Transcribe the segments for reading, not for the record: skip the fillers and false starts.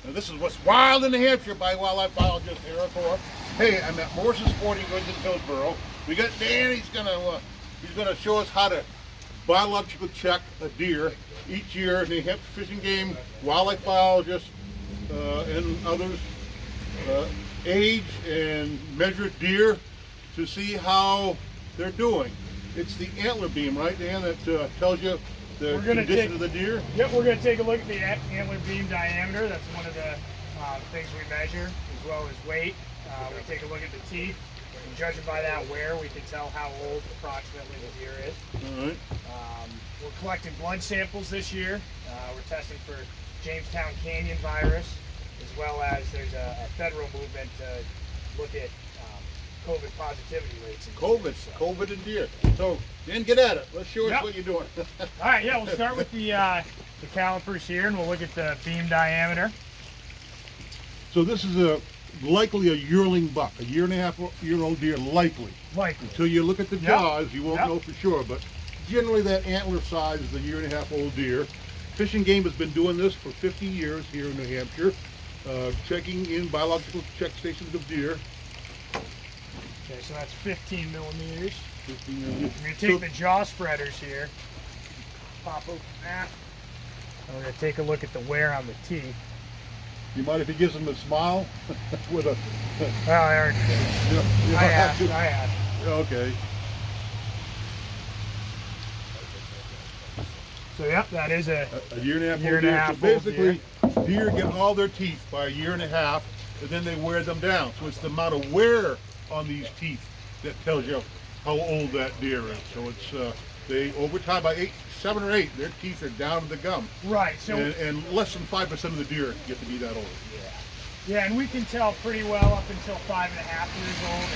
Now, this is What's Wild in New Hampshire by wildlife biologist Eric Orr. Hey, I'm at Morris's Sporting Goods in Hillsborough. We got Dan. He's gonna show us how to biological check a deer each year. New Hampshire Fish and Game wildlife biologists and others age and measure deer to see how they're doing. It's the antler beam, right, Dan, that tells you the condition of the deer? Yep, we're going to take a look at the antler beam diameter. That's one of the things we measure, as well as weight. We take a look at the teeth, and judging by that wear, we can tell how old approximately the deer is. All right. We're collecting blood samples this year. We're testing for Jamestown Canyon virus, as well as there's a federal movement to look at COVID positivity rates. COVID and deer. So, Dan, get at it. Let's show us what you're doing. All right, yeah, we'll start with the calipers here, and we'll look at the beam diameter. So this is likely a yearling buck, a 1.5-year-old deer, likely. Until you look at the jaws, you won't know for sure, but generally that antler size is a 1.5-year-old deer. Fish and Game has been doing this for 50 years here in New Hampshire, checking in biological check stations of deer. Okay, so that's 15 millimeters. 15 millimeters. We're going to take the jaw spreaders here, pop open that, and we're going to take a look at the wear on the teeth. You mind if he gives them a smile with a? Well, Eric, I asked. Okay. So yep, that is a 1.5-year-old deer. So basically, deer get all their teeth by 1.5 years, and then they wear them down. So it's the amount of wear on these teeth that tells you how old that deer is. So it's they over time by 7 or 8, their teeth are down to the gum. Right. So and less than 5% of the deer get to be that old. Yeah, and we can tell pretty well up until 5.5 years old,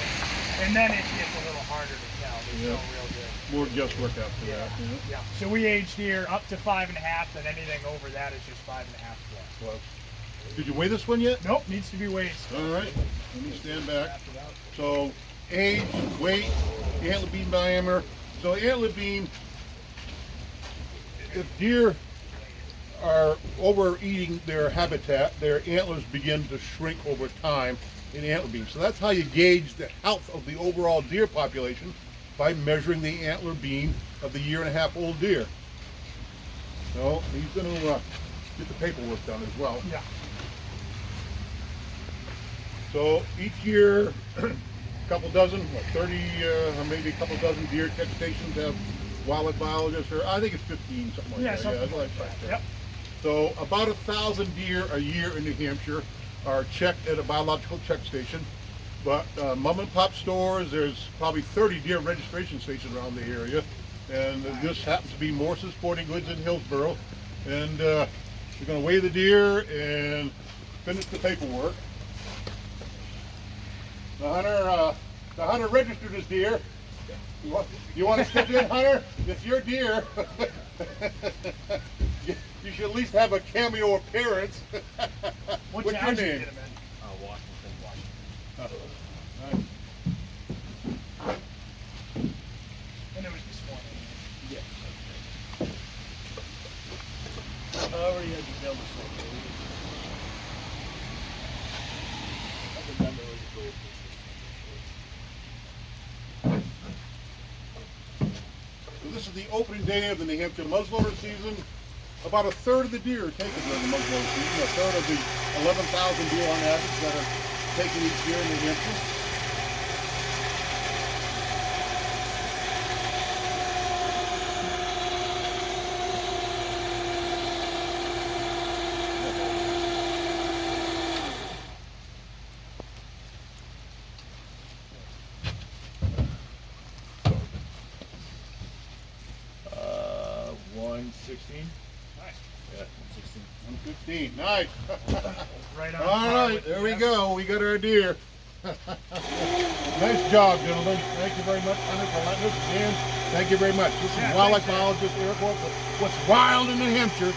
and then it gets a little harder to tell. There's no real good. More guesswork after that. Yeah. So we age deer up to 5.5, and anything over that is just 5.5 plus. Well, did you weigh this one yet? Nope, needs to be weighed. All right, let me stand back. So age, weight, antler beam diameter. So antler beam, if deer are overeating their habitat, their antlers begin to shrink over time in antler beam. So that's how you gauge the health of the overall deer population, by measuring the antler beam of the 1.5-year-old deer. So he's going to get the paperwork done as well. Yeah. So each year, a couple dozen, 30 or maybe a couple dozen deer check stations have wildlife biologists, or I think it's 15, something like that. Something like that. Yep. So about 1,000 deer a year in New Hampshire are checked at a biological check station. But mom and pop stores, there's probably 30 deer registration stations around the area. And this happens to be Morris's Sporting Goods in Hillsborough. And we're going to weigh the deer and finish the paperwork. The hunter registered his deer. You want to step in, Hunter? It's your deer. You should at least have a cameo appearance. What's your name? And it was this morning. Yeah. I already had to tell this thing. I remember where you go. So this is the opening day of the New Hampshire muzzleloader season. About 1/3 of the deer are taken during the muzzleloader season. 1/3 of the 11,000 deer on average that are taken each year in New Hampshire. Uh, 116. Nice. Yeah, 116. 115. Nice. Right on. All right, there we go. We got our deer. Nice job, gentlemen. Thank you very much, Hunter, for letting us in. Thank you very much. This is wildlife biologist Eric Orr. What's Wild in New Hampshire